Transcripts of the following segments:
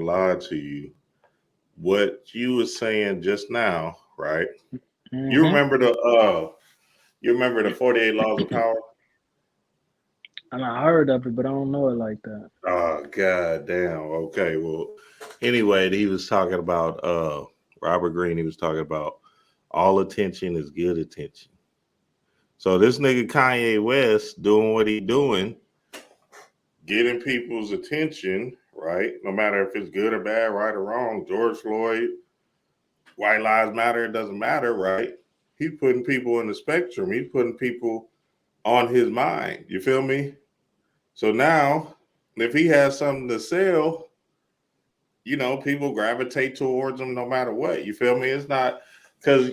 lie to you. What you were saying just now, right? You Mm-hmm. remember the 48 laws of power? And I heard of it, but I don't know it like that. Oh god damn. Okay, well anyway, he was talking about Robert Greene, he was talking about all attention is good attention. So this nigga Kanye West doing what he doing, getting people's attention, right? No matter if it's good or bad, right or wrong, George Floyd, White Lives Matter, it doesn't matter, right? He's putting people in the spectrum. He's putting people on his mind. You feel me? So now, if he has something to sell, people gravitate towards him no matter what. You feel me? It's not because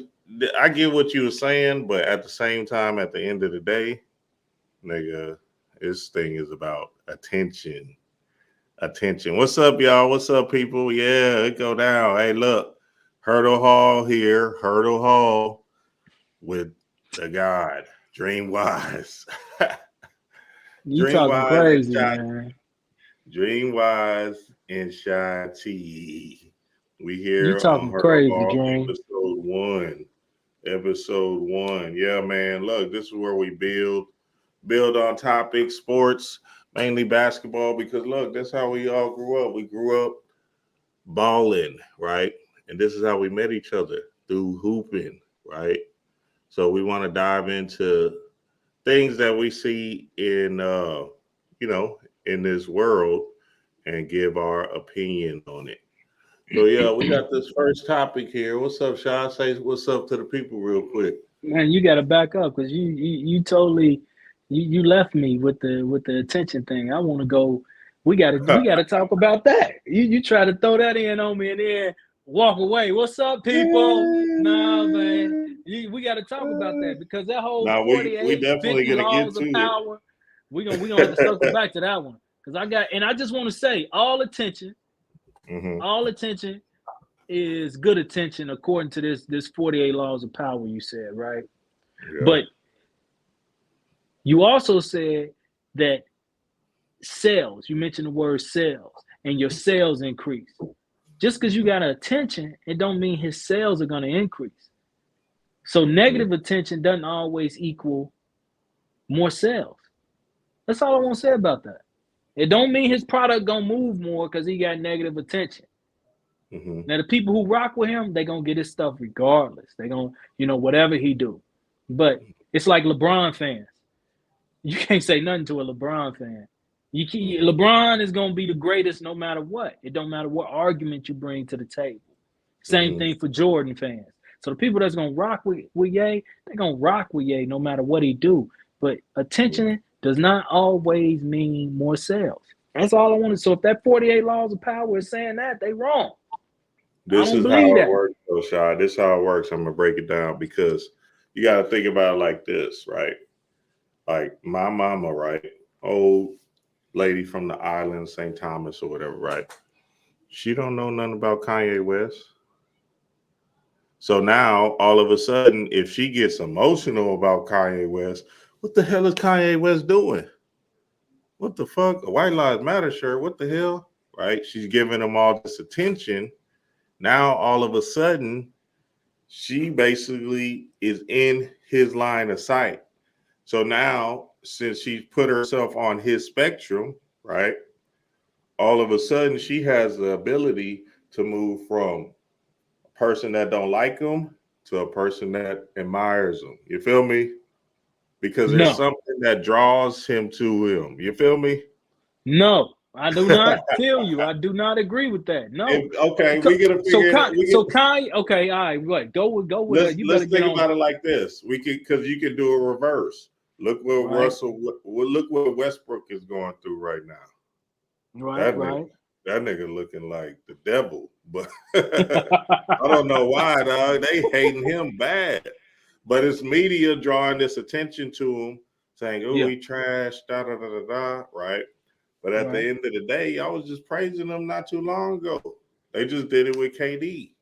I get what you were saying, but at the same time, at the end of the day, nigga, this thing is about attention. Attention. What's up, y'all? What's up, people? Yeah, it go down. Hey, look, Hurdle Hall here. Hurdle Hall with the God, Dream Wise. You Dream talking Wise and crazy, Shy. man. Dream Wise and Shy T. We You here on talking Hurdle crazy, Hall, Dream. episode one. Episode one. Yeah, man. Look, this is where we build on topics, sports, mainly basketball, because look, that's how we all grew up. We grew up balling, right? And this is how we met each other through hooping, right? So we want to dive into things that we see you know, in this world and give our opinion on it. So yeah, we got this first topic here. What's up, Sean? Say what's up to the people real quick. Man, you got to back up because you totally you left me with the attention thing. I want to go. We got to talk about that. You try to throw that in on me and then walk away. What's up, people? Nah, man. We got to talk about that because that whole Now we 48, definitely 50 gonna get laws to of it. power. We gonna have to circle back to that one because I just want to say Mm-hmm. all attention is good attention according to this 48 laws of power you said, right? Yeah. But you also said that sales, you mentioned the word sales, and your sales increase. Just because you got attention, it don't mean his sales are going to increase. So Mm-hmm. negative attention doesn't always equal more sales. That's all I want to say about that. It don't mean his product gonna move more because he got negative attention. Mm-hmm. Now the people who rock with him, they gonna get his stuff regardless. They gonna, whatever he do. But it's like LeBron fans. You can't say nothing to a LeBron fan. LeBron is gonna be the greatest no matter what. It don't matter what argument you bring to the table. Same Mm-hmm. thing for Jordan fans. So the people that's gonna rock with Ye, they're gonna rock with Ye no matter what he do. But attention does not always mean more sales. That's all I wanted. So if that 48 laws of power is saying that, they wrong. I This don't is how believe it that. works, though, Shy. This is how it works. I'm gonna break it down because you got to think about it like this, right? Like my mama, right? Old lady from the island, St. Thomas or whatever, right? She don't know nothing about Kanye West. So now, all of a sudden, if she gets emotional about Kanye West, what the hell is Kanye West doing? What the fuck? A White Lives Matter shirt? What the hell? Right? She's giving him all this attention. Now, all of a sudden, she basically is in his line of sight. So now, since she's put herself on his spectrum, right? All of a sudden, she has the ability to move from a person that don't like him to a person that admires him. You feel me? Because there's No, something that draws him to him. You feel me? no, I do not feel you. I do not agree with that. No. Okay, we gotta So figure it. We get. Kanye, okay, all right, what? Go with Let's you better let's get think on. about it like this. We could because you can do a reverse. Look what Right, Look what Westbrook is going through right now. right, That nigga, right. that nigga looking like the devil. But I don't know why, dog. They hating him bad. But it's media drawing this attention to him, saying, "Oh, Yeah, he trash." Da da da da da. Right. But at the right. end of the day, I was just praising them not too long ago. They just did it with KD.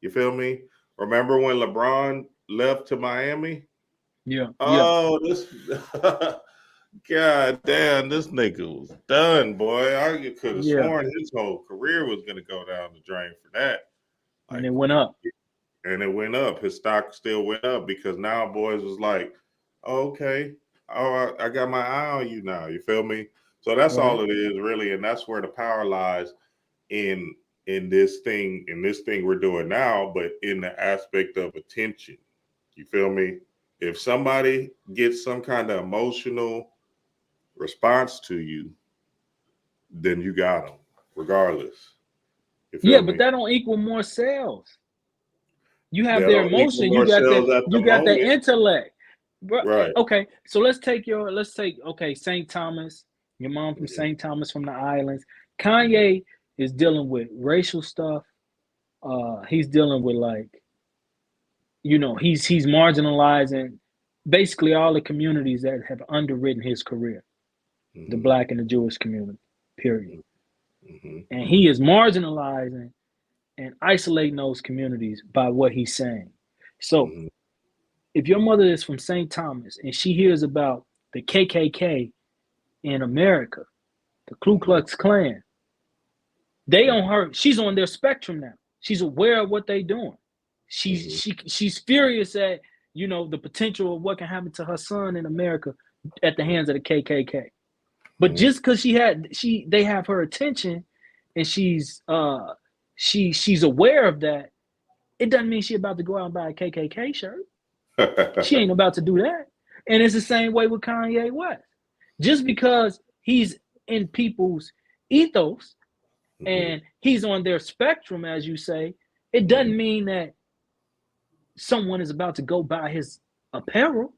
You feel me? Remember when LeBron left to Miami? Yeah, yeah. Oh, this God damn, this nigga was done, boy. I could have Yeah, sworn his whole career was gonna go down the drain for that. and Like, it went up. and it went up. His stock still went up because now boys was like, oh, okay, oh, I got my eye on you now. You feel me? So that's Right. all it is, really, and that's where the power lies in in this thing we're doing now, but in the aspect of attention. You feel me? If somebody gets some kind of emotional response to you, then you got them, regardless. You Yeah, feel but me? that don't equal more sales. You They have their don't equal emotion. You more got the sales at the you got the moment, intellect. Bro, right? okay, so let's take okay, St. Thomas, your mom from St. Thomas from the islands. Kanye is dealing with racial stuff. He's dealing with like, he's marginalizing basically all the communities that have underwritten his career, the Mm-hmm, black and the Jewish community, period. mm-hmm, And he is marginalizing and isolating those communities by what he's saying. So mm-hmm, if your mother is from St. Thomas and she hears about the KKK in America, the Ku mm-hmm, Klux Klan, they on mm-hmm, her. She's on their spectrum now. She's aware of what they're doing. mm-hmm, She's furious at the potential of what can happen to her son in America at the hands of the KKK. But mm-hmm. just because they have her attention, and she's aware of that, it doesn't mean she's about to go out and buy a KKK shirt. She ain't about to do that. And it's the same way with Kanye West. Just because he's in people's ethos Mm-hmm, and he's on their spectrum, as you say, it mm-hmm, doesn't mean that someone is about to go buy his apparel.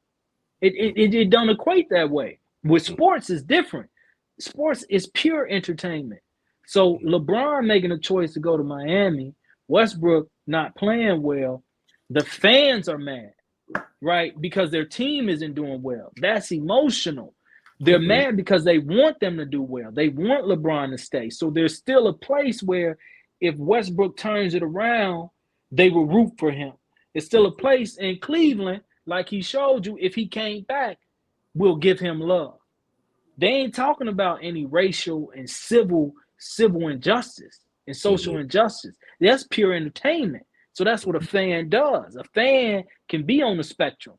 It don't equate that way. With sports, is different. Sports is pure entertainment. So LeBron making a choice to go to Miami, Westbrook not playing well, the fans are mad, right? Because their team isn't doing well. That's emotional. They're mm-hmm, mad because they want them to do well. They want LeBron to stay. So there's still a place where if Westbrook turns it around, they will root for him. It's still a place in Cleveland, like he showed you, if he came back, we'll give him love. They ain't talking about any racial and civil injustice and mm-hmm, social injustice. That's pure entertainment. So that's what a fan does. A fan can be on the spectrum.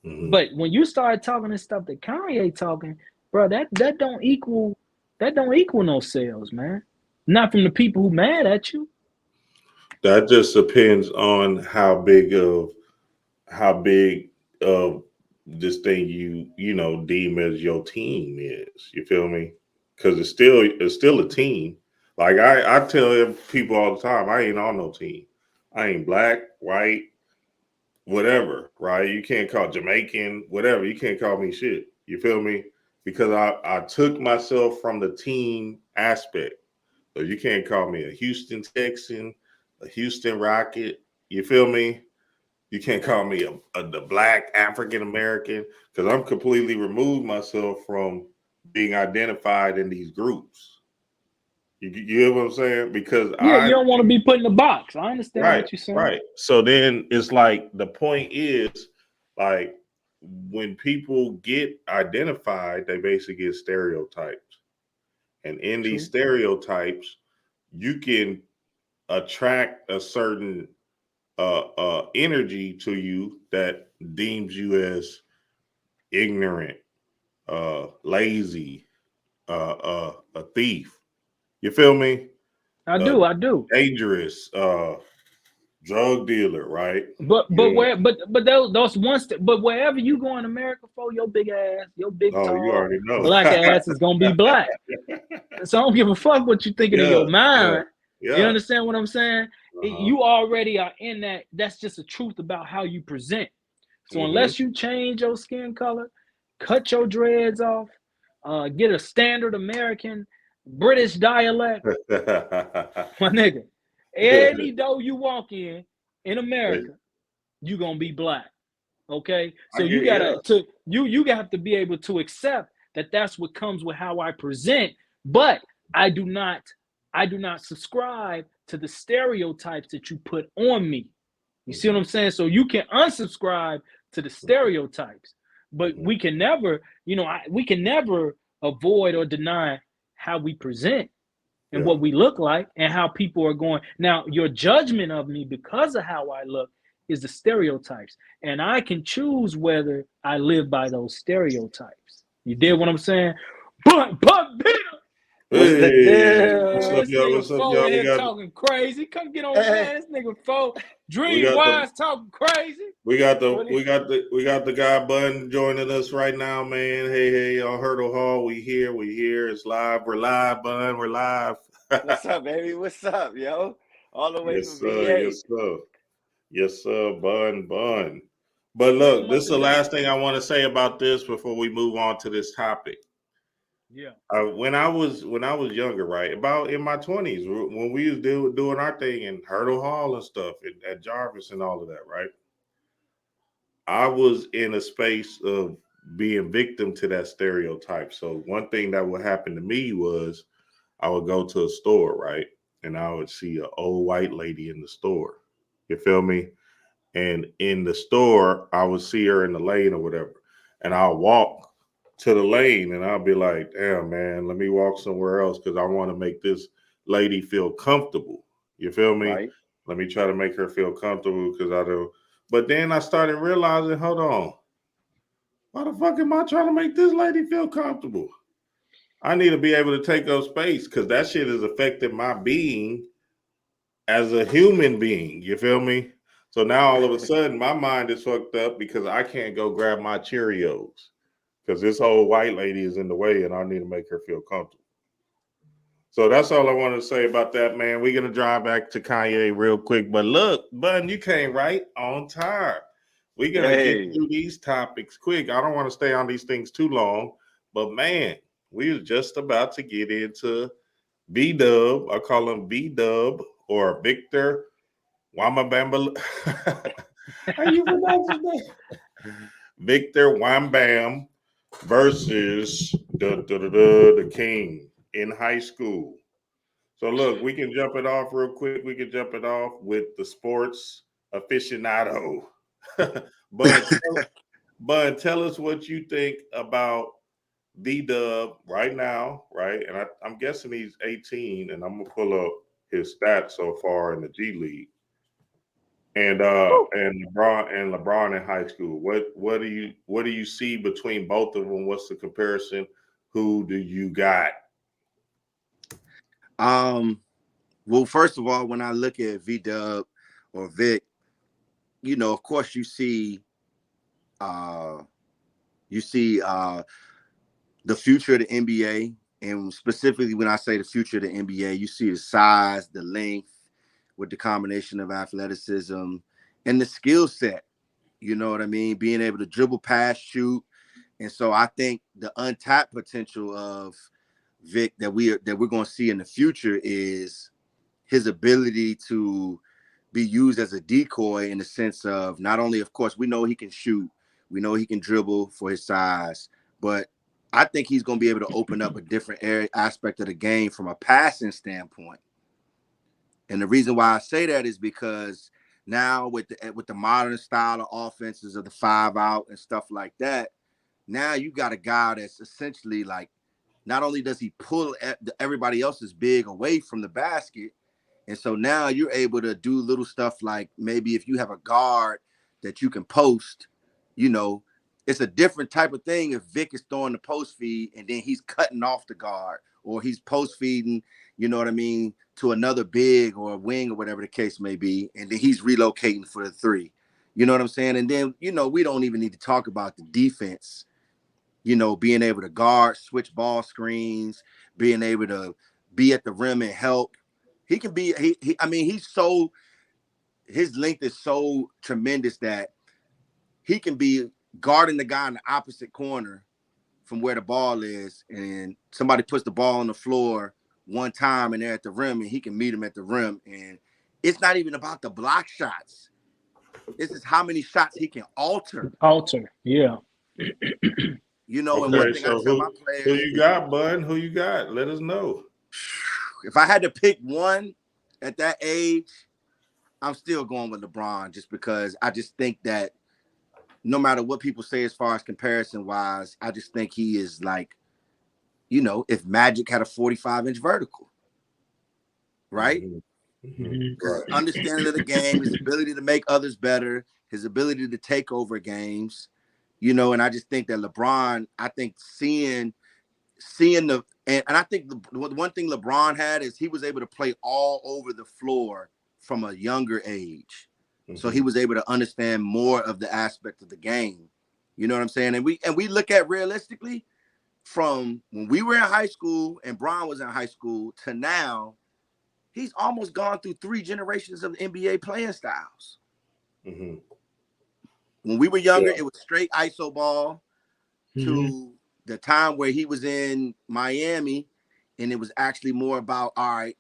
mm-hmm. But when you start talking this stuff that Kanye talking, bro, that don't equal no sales, man. Not from the people who mad at you. That just depends on how big of this thing you deem as your team is. You feel me? Because it's still a team. Like I tell people all the time, I ain't on no team. I ain't black, white, whatever. Right? You can't call Jamaican, whatever. You can't call me shit. You feel me? Because I took myself from the team aspect. So you can't call me a Houston Texan, a Houston Rocket. You feel me? You can't call me the black African American because I'm completely removed myself from being identified in these groups. You hear what I'm saying? Because Yeah, you don't want to be put in a box. I understand right, what you're saying. right. So then it's like the point is like when people get identified, they basically get stereotypes. And in these True. stereotypes, you can attract a certain energy to you that deems you as ignorant, lazy, a thief. You feel me? I Uh, do, I do. dangerous, drug dealer, right? But You but those but wherever you go in America for your big ass, your big oh, you tall already know. black ass is gonna be black. So I don't give a fuck what you thinking in Yeah, your yeah, mind. You yeah. understand what I'm saying? Uh-huh. You already are in that. That's just the truth about how you present. So Hmm. unless you change your skin color, cut your dreads off, get a standard American British dialect, my nigga, any door you walk in America, you gonna be black. Okay, I so you get yeah. gotta to you have to be able to accept that that's what comes with how I present. But I do not I do not subscribe to the stereotypes that you put on me. You see what Hmm. I'm saying? So you can unsubscribe to the stereotypes, But we can never, we can never avoid or deny how we present and Yeah. what we look like and how people are going. Now, your judgment of me because of how I look is the stereotypes. And I can choose whether I live by those stereotypes. You did what I'm saying? But Bill, What's the Hey, what's up, this deal? y'all? nigga What's up, Fo y'all? in here talking crazy. Come get on, Hey, man. This nigga Fo, We Dream got the Wise talking crazy. we got the What we got the we got the guy Button joining us right now, man. Hey, on Hurdle Hall. We here. It's live. We're live, Bun. We're live. what's up, baby? What's up, yo? All the way Yes, from sir. VA. Yes, sir. Yes, sir. Bun. But Bring him look, this up is to the date. last thing I want to say about this before we move on to this topic. Yeah. When I was younger, right, about in my 20s, when we was doing our thing in Hurdle Hall and stuff at Jarvis and all of that, right, I was in a space of being victim to that stereotype. So one thing that would happen to me was I would go to a store, right, and I would see an old white lady in the store. You feel me? And in the store, I would see her in the lane or whatever, and I'll walk to the lane, and I'll be like, "Damn, man, let me walk somewhere else because I want to make this lady feel comfortable." You feel me? Right. Let me try to make her feel comfortable because I do. But then I started realizing, hold on, why the fuck am I trying to make this lady feel comfortable? I need to be able to take up space because that shit is affecting my being as a human being. You feel me? So now all of a sudden my mind is fucked up because I can't go grab my Cheerios because this old white lady is in the way and I need to make her feel comfortable. So that's all I wanted to say about that, man. We're gonna drive back to Kanye real quick. But look, Bun, you came right on time. We're gonna get Hey, through these topics quick. I don't want to stay on these things too long, but man, we was just about to get into B Dub. I call him B Dub or Victor Wamabamba. How you pronounce his name? Victor Wambam versus the King in high school. So look, we can jump it off real quick. We can jump it off with the sports aficionado. Bud, tell us what you think about B Dub right now, right? And I'm guessing he's 18, and I'm gonna pull up his stats so far in the G League. And LeBron in high school. What do you see between both of them? What's the comparison? Who do you got? Um, well, first of all, when I look at V Dub or Vic, of course uh you see the future of the NBA. And specifically when I say the future of the NBA, you see the size, the length with the combination of athleticism and the skill set. You know what I mean? Being able to dribble, pass, shoot. And so I think the untapped potential of Vic that we're going to see in the future is his ability to be used as a decoy in the sense of not only, of course, we know he can shoot, we know he can dribble for his size, but I think he's going to be able to open up a different aspect of the game from a passing standpoint. And the reason why I say that is because now with the modern style of offenses of the 5 out and stuff like that, now you got a guy that's essentially like, not only does he pull everybody else's big away from the basket, and so now you're able to do little stuff like maybe if you have a guard that you can post, you know, it's a different type of thing if Vic is throwing the post feed and then he's cutting off the guard or he's post feeding, you know what I mean, to another big or a wing or whatever the case may be, and then he's relocating for the three. You know what I'm saying? And then, we don't even need to talk about the defense, being able to guard, switch ball screens, being able to be at the rim and help. He can be, I mean, his length is so tremendous that he can be guarding the guy in the opposite corner from where the ball is, and somebody puts the ball on the floor one time and they're at the rim and he can meet him at the rim. And it's not even about the block shots. This is how many shots he can alter. Alter. Yeah. And one Okay, thing I so tell my who players you is, got, Bud? Who you got? Let us know. if I had to pick one at that age, I'm still going with LeBron just because I just think that no matter what people say as far as comparison wise, I just think he is like, if Magic had a 45-inch vertical, right? His understanding of the game, his ability to make others better, his ability to take over games, and I just think that LeBron, I think seeing the, and I think the one thing LeBron had is he was able to play all over the floor from a younger age. So he was able to understand more of the aspect of the game. You know what I'm saying? And we look at realistically from when we were in high school and Bron was in high school to now, he's almost gone through 3 generations of NBA playing styles. When we were younger, it was straight ISO ball to the time where he was in Miami, and it was actually more about, all right,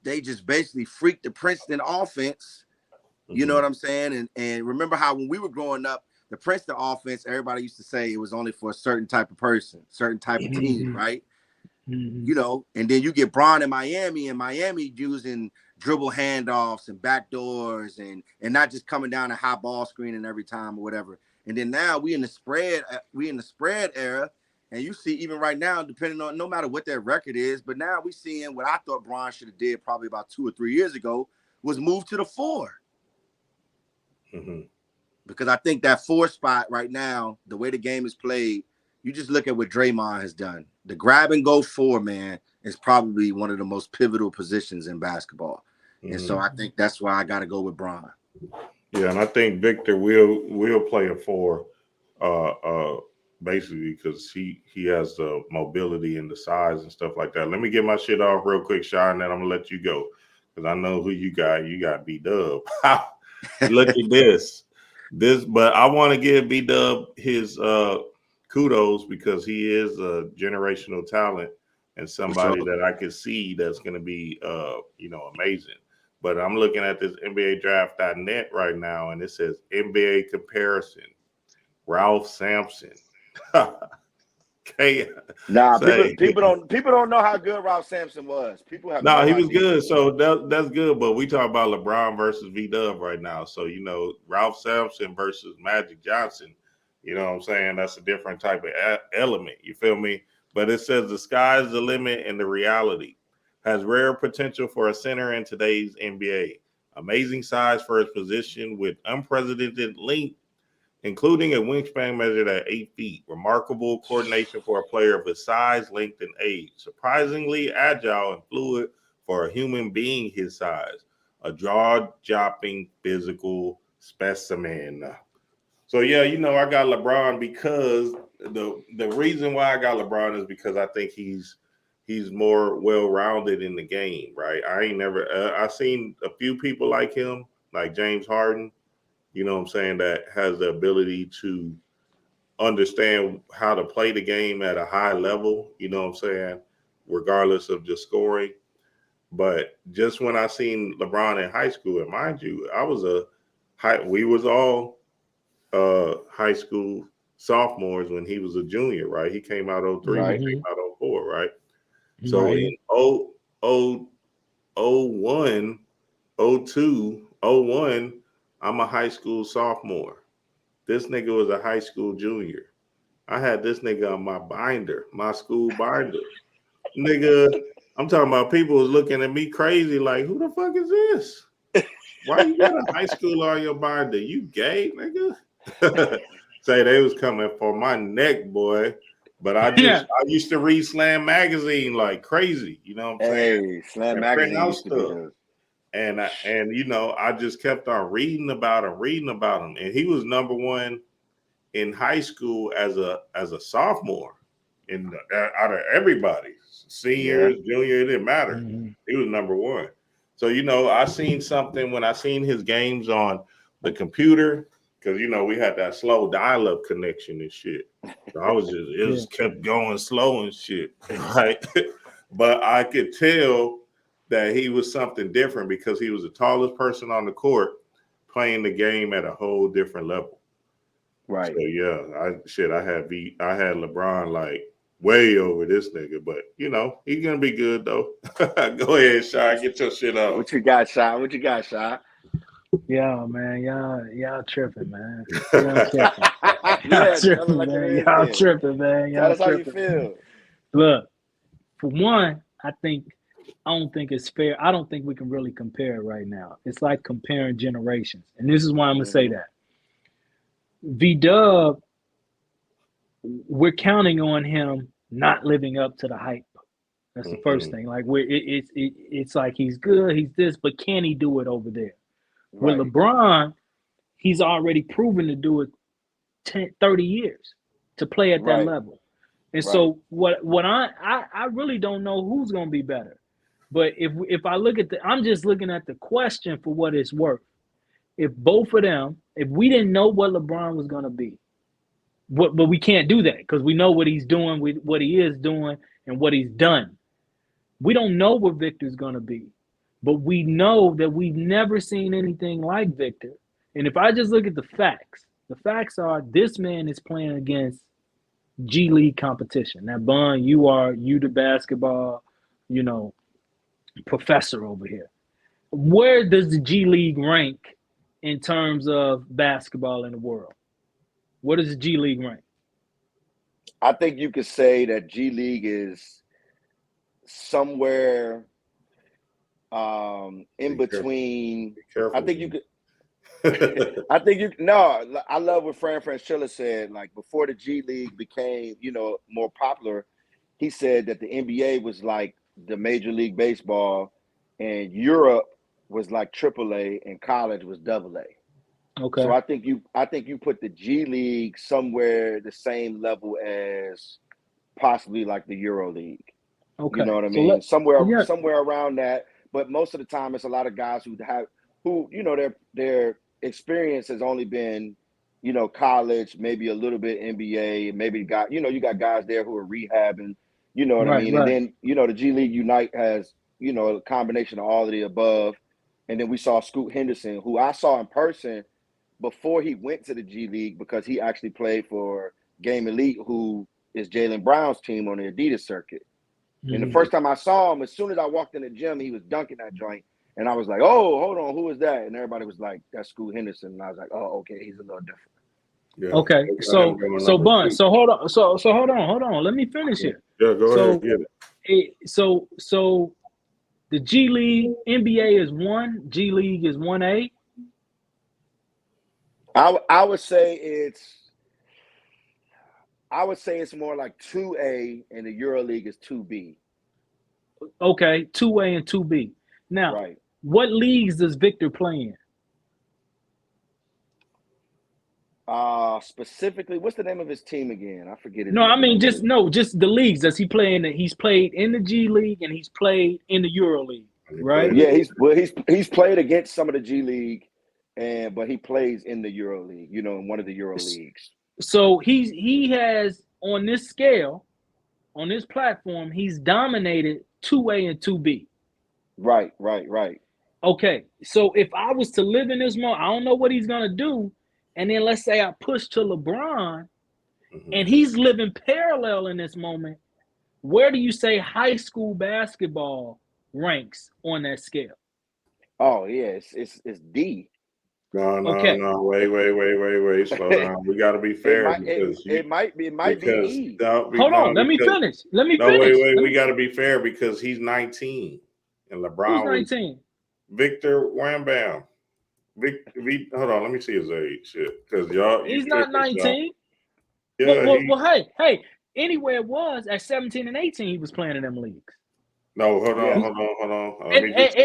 they just basically freaked the Princeton offense. You know what I'm saying? And remember how when we were growing up, the Princeton offense, everybody used to say it was only for a certain type of person, certain type of team, right? And then you get Bron in Miami, and Miami using dribble handoffs and backdoors and not just coming down a high ball screen every time or whatever. And then now we in the spread era, and you see even right now, depending on no matter what their record is, but now we seeing what I thought Bron should have did probably about 2 or 3 years ago was move to the 4. Because I think that 4 spot right now, the way the game is played, you just look at what Draymond has done. The grab and go 4, man, is probably one of the most pivotal positions in basketball. And so I think that's why I got to go with Bron. Yeah, and I think Victor will play a 4, basically because he has the mobility and the size and stuff like that. Let me get my shit off real quick, Shy, and then I'm gonna let you go because I know who you got. You got B-Dub. Look at this, but I want to give B-Dub his kudos because he is a generational talent and somebody that I could see that's going to be, amazing. But I'm looking at this NBA draft.net right now, and it says NBA comparison, Ralph Sampson. Nah, people don't know how good Ralph Sampson was. People have no he was idea. good. So that's good. But we talk about LeBron versus V-Dub right now. So, Ralph Sampson versus Magic Johnson, you know what I'm saying? That's a different type of element. You feel me? But it says the sky's the limit and the reality. Has rare potential for a center in today's NBA. Amazing size for his position with unprecedented length, including a wingspan measured at 8 feet. Remarkable coordination for a player of his size, length, and age. Surprisingly agile and fluid for a human being his size. A jaw-dropping physical specimen. So, yeah, I got LeBron because the reason why I got LeBron is because I think he's more well-rounded in the game, right? I seen a few people like him, like James Harden, you know what I'm saying, that has the ability to understand how to play the game at a high level, you know what I'm saying, regardless of just scoring. But just when I seen LeBron in high school, and mind you, we was all high school sophomores when he was a junior, right? He came out 03, Right. we came out 04, right? So in 01, 02, 01, I'm a high school sophomore. This nigga was a high school junior. I had this nigga on my binder, my school binder. Nigga, I'm talking about people was looking at me crazy like, who the fuck is this? Why you got a high school on your binder? You gay, nigga? Say they was coming for my neck, boy. But I used to read Slam magazine like crazy. You know what I'm saying? Hey, Slam magazine used to be good. And I just kept on reading about him. And he was number 1 in high school as a sophomore. Out of everybody, seniors, junior, it didn't matter. He was number 1. So I seen something when I seen his games on the computer. Because, we had that slow dial-up connection and shit. So it just kept going slow and shit, right? But I could tell that he was something different because he was the tallest person on the court playing the game at a whole different level. Right. So, yeah, I had LeBron like way over this nigga. But, he's going to be good, though. Go ahead, Shy. Get your shit off. What you got, Shy? Yeah, man. Y'all tripping, man. Y'all tripping. Y'all Yeah, tell it tripping, like it man. is. Y'all Then tripping, man. tell Y'all us how you tripping. feel. Look, for one, I don't think it's fair. I don't think we can really compare it right now. It's like comparing generations. And this is why I'm gonna say Mm-hmm. that. V-Dub, we're counting on him not living up to the hype. That's the first thing. Like it's like he's good, he's this, but can he do it over there? With Right. LeBron, he's already proven to do it 30 years to play at that Right. level. And Right. so what I really don't know who's going to be better. But if I look at I'm just looking at the question for what it's worth. If both of them, if we didn't know what LeBron was going to be, but we can't do that because we know what he's doing, what he is doing, and what he's done. We don't know what Victor's going to be, but we know that we've never seen anything like Victor. And if I just look at the facts are this man is playing against G League competition. Now, Bun, you the basketball, professor over here. Where does the G League rank in terms of basketball in the world? Where does the G League rank? I think you could say that G League is somewhere in between. Be careful. I think you could. I think you no. I love what Fran Fraschilla said. Like before the G League became, more popular, he said that the NBA was like the Major League Baseball, and Europe was like AAA, and college was AA. Okay. So I think you put the G League somewhere the same level as possibly like the Euro League. Okay. You know what I So mean? Somewhere yeah. somewhere around that. But most of the time, it's a lot of guys who their experience has only been, college, maybe a little bit NBA, maybe you got guys there who are rehabbing. You know what I Right. mean? And Right. then the G League Unite has a combination of all of the above. And then we saw Scoot Henderson, who I saw in person before he went to the G League because he actually played for Game Elite, who is Jaylen Brown's team on the Adidas circuit. And the first time I saw him, as soon as I walked in the gym, he was dunking that joint. And I was like, oh, hold on, who is that? And everybody was like, that's Scoot Henderson. And I was like, oh, okay, he's a little different. Yeah. Okay. So Bun. So hold on. So hold on. Let me finish it. Yeah, go ahead. Get it. So the G League NBA is 1, G League is 1A. I would say it's more like 2A, and the Euro League is 2B. Okay, 2A and 2B. Now, Right. what leagues does Victor play in? Specifically, what's the name of his team again? I forget his No, I mean name. just the leagues. Does he play in? He's played in the G League and he's played in the Euro League, right? Yeah, he's played against some of the G League, but he plays in the Euro League. In one of the Euro leagues. So he has on this scale, on this platform, he's dominated 2A and 2B. Right. Okay, so if I was to live in this moment, I don't know what he's gonna do, and then let's say I push to LeBron, and he's living parallel in this moment. Where do you say high school basketball ranks on that scale? Oh yeah, it's D. No, Okay. wait. Slow down. We got to be fair It might be E. Hold on, let me finish. No, wait. We got to be fair because he's 19, and LeBron Who's was 19? Victor Wambam. Hold on, let me see his age. Shit, because y'all, He's not 19. Yeah, well, hey, anywhere it was at 17 and 18, he was playing in them leagues. No, hold on. Let me just.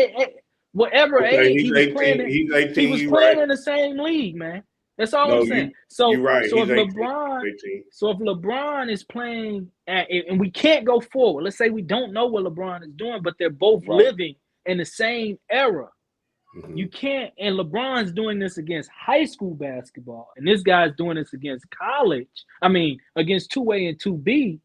Whatever age he was 18, playing in, he's 18. he was playing in the same league, man. That's all I'm saying. You're right. So He's if 18. LeBron is playing and we can't go forward. Let's say we don't know what LeBron is doing, but they're both living in the same era. You can't, and LeBron's doing this against high school basketball, and this guy's doing this against against 2A and 2B.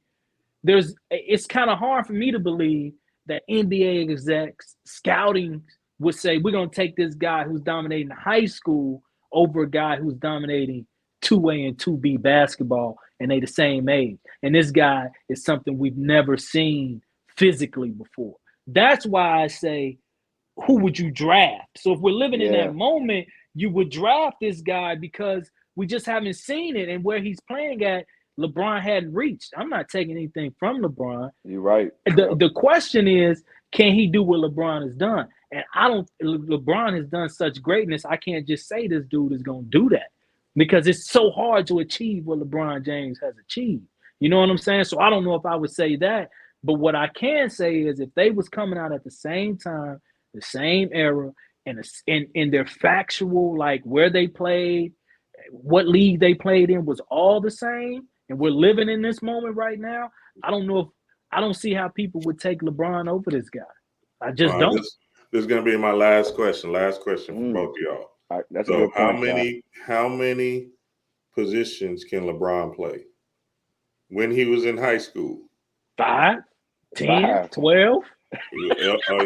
It's kind of hard for me to believe that NBA execs scouting would say we're going to take this guy who's dominating high school over a guy who's dominating 2A and 2B basketball, and they the same age. And this guy is something we've never seen physically before. That's why I say who would you draft? So if we're living in Yeah. that moment, you would draft this guy because we just haven't seen it, and where he's playing at, LeBron hadn't reached. I'm not taking anything from LeBron. You're right. The question is, can he do what LeBron has done? And I don't. LeBron has done such greatness. I can't just say this dude is going to do that because it's so hard to achieve what LeBron James has achieved. You know what I'm saying? So I don't know if I would say that. But what I can say is, if they was coming out at the same time, the same era, and in their factual, like where they played, what league they played in was all the same, and we're living in this moment right now, I don't see how people would take LeBron over this guy. I just don't. This is going to be my last question. Last question for both of y'all. All right, that's So a good point, how many positions can LeBron play? When he was in high school, 5, 10, 5. 12.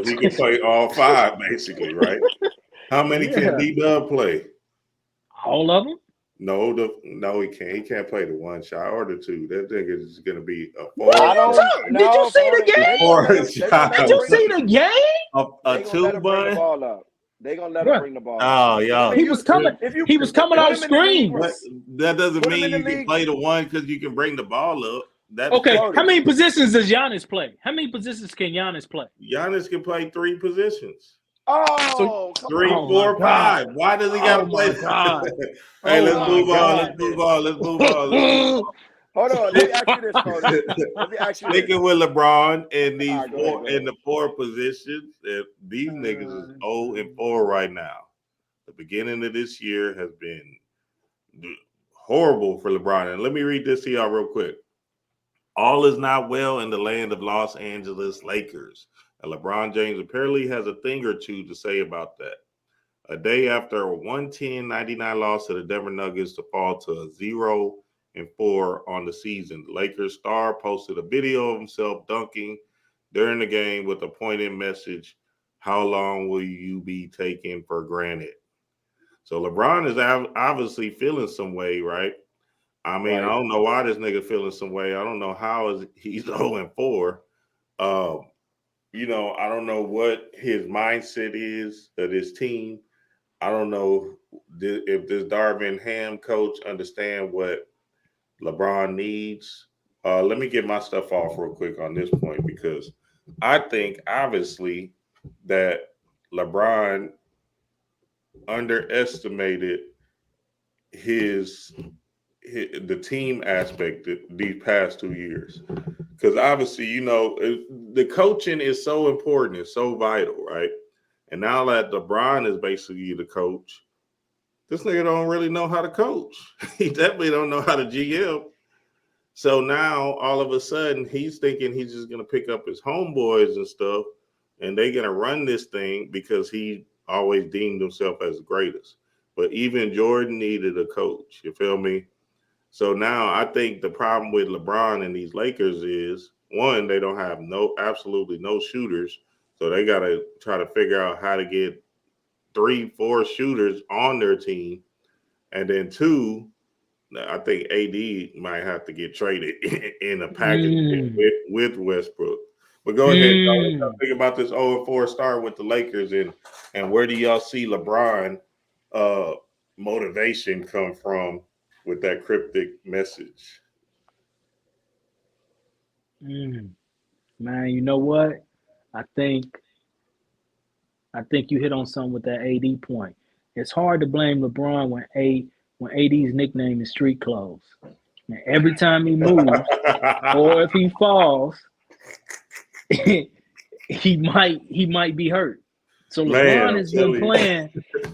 he can play all 5, basically, right? How many can D-Dub play? All of them? No, he can't. He can't play the 1 shot or the 2. That thing is going to be a 4. What? Did you see the game? Did you see the game? A 2 ball. They gonna let him bring the ball. Oh, yeah. He was coming. He was coming out screens. That doesn't mean you can play the 1 because you can bring the ball up. Okay, how many positions does Giannis play? How many positions can Giannis play? Giannis can play 3 positions. Oh, so, 3, 4, 5. Why does he got to play? Hey, let's move on. Hold on. Let me ask you this, Cody. Let me ask you this. Sticking with LeBron in these in the 4 positions, these niggas is 0-4 right now. The beginning of this year has been horrible for LeBron. And let me read this to y'all real quick. All is not well in the land of Los Angeles Lakers. And LeBron James apparently has a thing or two to say about that. A day after a 110-99 loss to the Denver Nuggets to fall to a 0-4 on the season, the Lakers star posted a video of himself dunking during the game with a pointed message: "How long will you be taken for granted?" So LeBron is obviously feeling some way, right? I mean, I don't know why this nigga feeling some way. I don't know how he's 0-4. You know, I don't know what his mindset is of his team. I don't know if this Darvin Ham coach understand what LeBron needs. Let me get my stuff off real quick on this point, because I think obviously that LeBron underestimated the team aspect these past 2 years. Because obviously, you know, the coaching is so important, it's so vital, right? And now that LeBron is basically the coach, this nigga don't really know how to coach. He definitely don't know how to GM. So now all of a sudden he's thinking he's just gonna pick up his homeboys and stuff, and they're gonna run this thing because he always deemed himself as the greatest. But even Jordan needed a coach. You feel me? So now I think the problem with LeBron and these Lakers is, one, they don't have absolutely no shooters. So they got to try to figure out how to get 3, 4 shooters on their team. And then 2, I think AD might have to get traded in a package with Westbrook. But go ahead, y'all. Think about this 0-4 start with the Lakers, and where do y'all see LeBron motivation come from with that cryptic message? Man, you know what? I think you hit on something with that AD point. It's hard to blame LeBron when AD's nickname is Street Clothes. And every time he moves, or if he falls, he might be hurt. So LeBron has been playing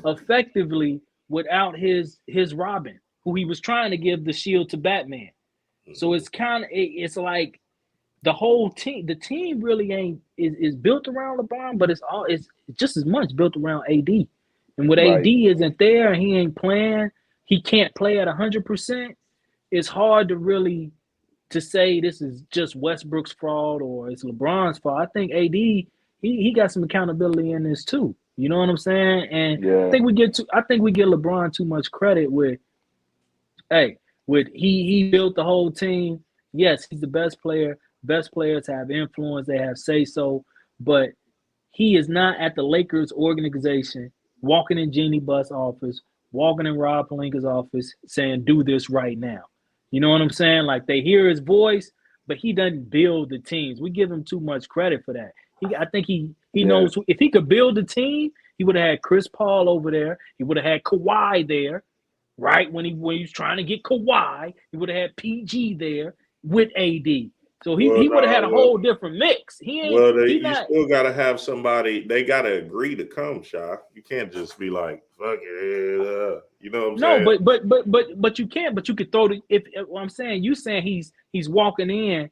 effectively without his Robin, who he was trying to give the shield to Batman. So it's like the whole team, the team really is built around LeBron, but it's just as much built around AD. And when AD isn't there and he ain't playing, he can't play at 100%. It's hard to say this is just Westbrook's fault or it's LeBron's fault. I think AD he got some accountability in this too. You know what I'm saying? And I think we give LeBron too much credit with he built the whole team. Yes, he's the best player. Best players have influence, they have say so, but he is not at the Lakers organization walking in Jeannie Buss' office, walking in Rob Pelinka's office saying, do this right now. You know what I'm saying? Like they hear his voice, but he doesn't build the teams. We give him too much credit for that. I think he knows if he could build a team, he would have had Chris Paul over there. He would have had Kawhi there, right? When he was trying to get Kawhi, he would have had PG there with AD. So he would have had a whole different mix. You still got to have somebody. They got to agree to come, Sha. You can't just be like, fuck it. You know what I'm saying? No, but you can't. But you could throw if what I'm saying. You saying he's walking in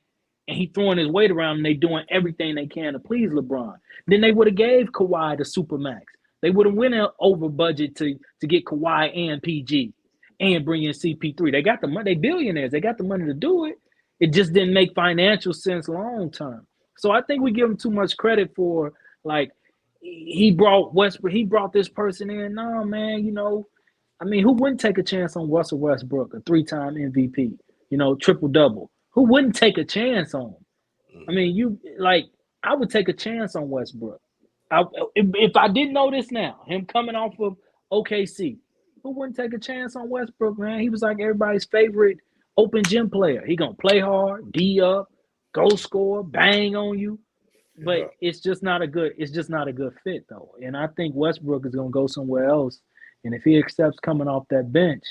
and he throwing his weight around and they doing everything they can to please LeBron. Then they would have gave Kawhi the supermax. They would have went over budget to get Kawhi and PG and bring in CP3. They got the money. They billionaires. They got the money to do it. It just didn't make financial sense long term. So I think we give him too much credit for like he brought Westbrook. He brought this person in. No, man, I mean, who wouldn't take a chance on Russell Westbrook, a 3-time MVP, triple-double? Who wouldn't take a chance on him? I mean, I would take a chance on Westbrook. If I didn't know this now, him coming off of OKC, who wouldn't take a chance on Westbrook, man? He was like everybody's favorite open gym player. He gonna play hard, D up, go score, bang on you. But it's just not a good fit though. And I think Westbrook is gonna go somewhere else. And if he accepts coming off that bench,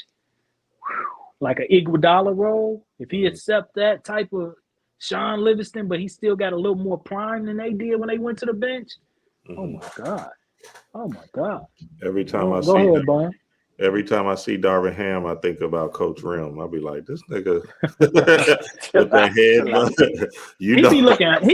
like an Iguodala role, if he accepts that type of Sean Livingston, but he still got a little more prime than they did when they went to the bench. Oh my God. Every time go ahead, Brian. Every time I see Darvin Ham, I think about Coach Rim. I'll be like, this nigga with that head. He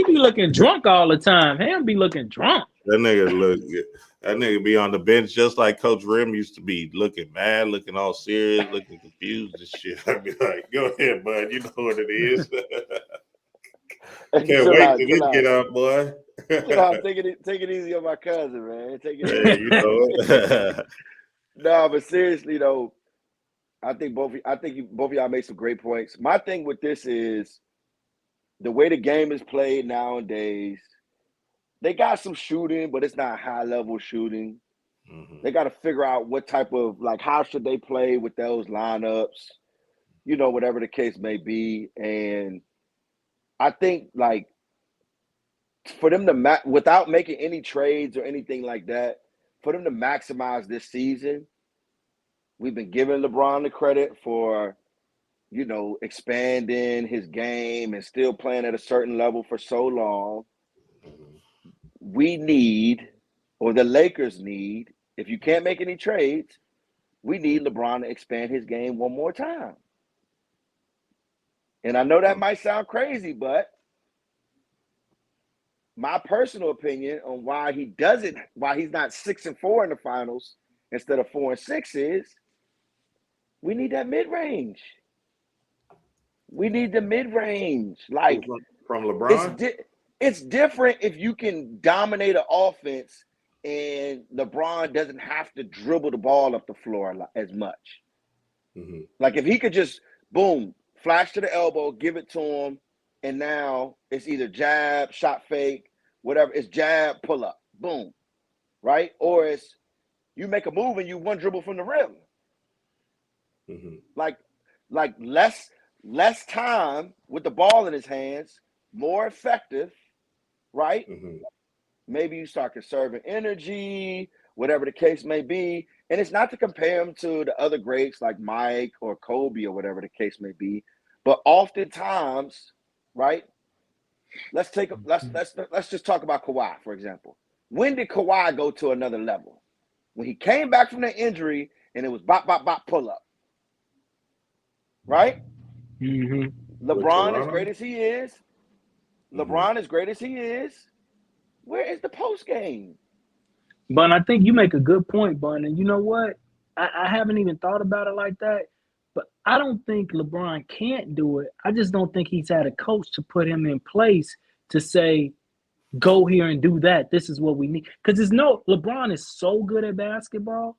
be looking drunk all the time. Ham be looking drunk. That nigga be on the bench just like Coach Rim used to be, looking mad, looking all serious, looking confused and shit. I'd be like, go ahead, bud. You know what it is. Can't wait till this get up, boy. Take it easy on my cousin, man. Take it easy. No, but seriously though, I think both of y'all made some great points. My thing with this is the way the game is played nowadays. They got some shooting, but it's not high level shooting. Mm-hmm. They got to figure out what type of how should they play with those lineups, whatever the case may be. And I think for them to without making any trades or anything like that. For them to maximize this season, we've been giving LeBron the credit for, expanding his game and still playing at a certain level for so long. We need, or the Lakers need, if you can't make any trades, we need LeBron to expand his game one more time. And I know that might sound crazy, but my personal opinion on why he's not 6-4 in the finals instead of 4-6 is we need that mid-range. We need the mid-range. From LeBron? It's different if you can dominate an offense and LeBron doesn't have to dribble the ball up the floor as much. Mm-hmm. Like if he could just, boom, flash to the elbow, give it to him, and now it's either jab, shot fake, whatever. It's jab, pull up, boom, right? Or it's you make a move and you one dribble from the rim. Mm-hmm. Like less time with the ball in his hands, more effective, right? Mm-hmm. Maybe you start conserving energy, whatever the case may be. And it's not to compare him to the other greats like Mike or Kobe or whatever the case may be. But oftentimes, right? Let's just talk about Kawhi, for example. When did Kawhi go to another level? When he came back from the injury and it was bop, bop, bop, pull up. Right? Mm-hmm. LeBron, as great as he is, where is the post game? But I think you make a good point, Bun. And you know what? I haven't even thought about it like that. But I don't think LeBron can't do it. I just don't think he's had a coach to put him in place to say, go here and do that. This is what we need. Because LeBron is so good at basketball,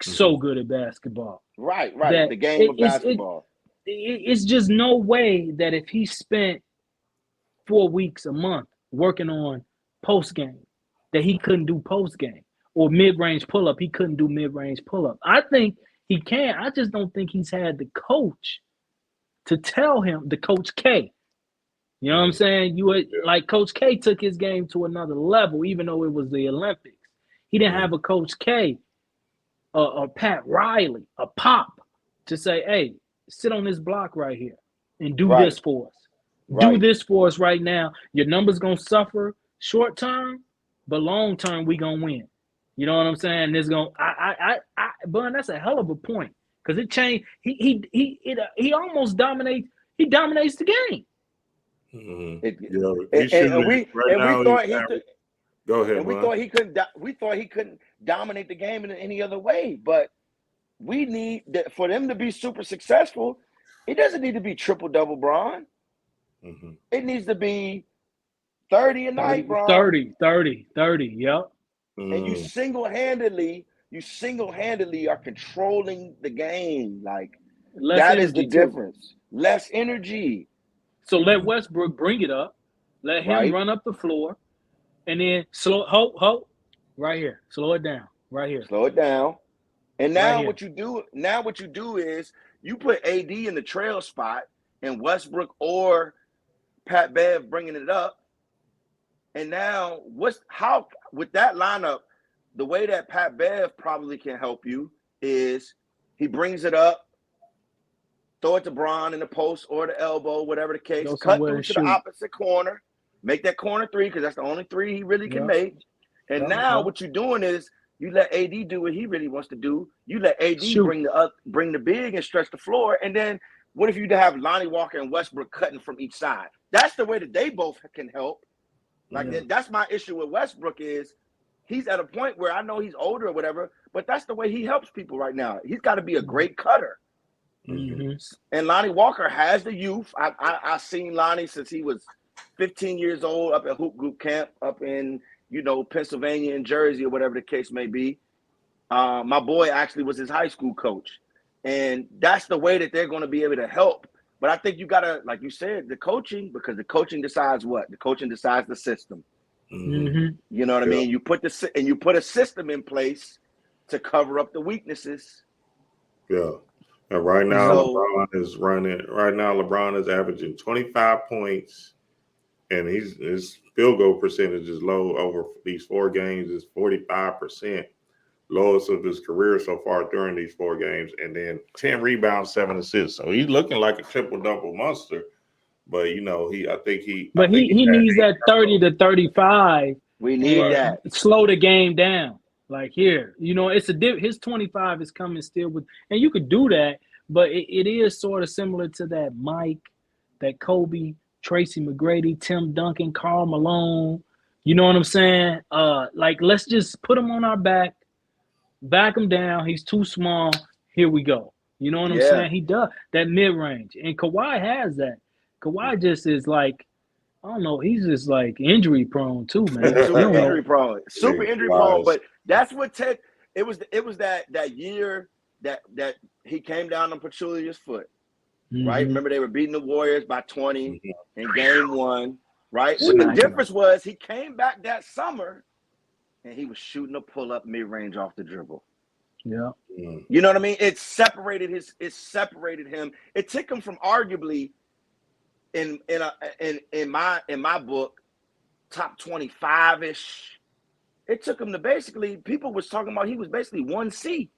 so good at basketball. Right. The game of basketball. It's just no way that if he spent 4 weeks, a month working on post game, that he couldn't do post game or mid range pull up. He couldn't do mid range pull up. I think he can. I just don't think he's had the coach to tell him, the Coach K. You know what I'm saying? Like Coach K took his game to another level, even though it was the Olympics. He didn't have a Coach K, or Pat Riley, a Pop, to say, "Hey, sit on this block right here and do this for us. Do this for us right now. Your numbers gonna suffer short term, but long term we gonna win." You know what I'm saying? This gonna, Bun, that's a hell of a point because it changed. He almost dominates. He dominates the game. Go ahead. And we thought he couldn't. We thought he couldn't dominate the game in any other way. But we need that for them to be super successful. It doesn't need to be triple double, Bron. It needs to be 30 a night, Bron. 30. Yep. And you single-handedly are controlling the game. Like that is the difference. Less energy. So let Westbrook bring it up. Let him run up the floor. And then slow right here. Slow it down. Right here. Slow it down. And now what you do is you put AD in the trail spot and Westbrook or Pat Bev bringing it up. And now with that lineup, the way that Pat Bev probably can help you is he brings it up, throw it to Bron in the post or the elbow, whatever the case, cut through to the opposite corner, make that corner three because that's the only three he really can make. And now what you're doing is you let AD do what he really wants to do. You let AD bring the big and stretch the floor. And then what if you have Lonnie Walker and Westbrook cutting from each side? That's the way that they both can help. Like that's my issue with Westbrook is he's at a point where I know he's older or whatever, but that's the way he helps people right now. He's got to be a great cutter. And Lonnie Walker has the youth. I've seen Lonnie since he was 15 years old up at Hoop Group Camp up in, Pennsylvania and Jersey or whatever the case may be. My boy actually was his high school coach. And that's the way that they're going to be able to help. But I think you got to, like you said, the coaching, because the coaching decides what? The coaching decides the system. You know what I mean? You put a system in place to cover up the weaknesses. Yeah. And right now, LeBron is averaging 25 points, and his field goal percentage is low over these 4 games. Is 45%, lowest of his career so far during these 4 games, and then 10 rebounds, 7 assists. So he's looking like a triple-double monster. But he needs that 30 to 35. We need that. Slow the game down. Like here, it's his 25 is coming still with, and you could do that, but it is sort of similar to that Mike, that Kobe, Tracy McGrady, Tim Duncan, Karl Malone. You know what I'm saying? Like let's just put him on our back him down. He's too small. Here we go. You know what I'm saying? He does that mid range, and Kawhi has that. Kawhi just is like, I don't know. He's just like injury prone too, man. Super injury prone. But that's what it was that year that he came down on Pachulia's foot, right? Remember they were beating the Warriors by 20 in game 1, right? But the difference was he came back that summer and he was shooting a pull-up mid-range off the dribble. Yeah. You know what I mean? It separated him. It took him from arguably in my book, top 25-ish. It took him to basically, people was talking about he was basically 1C.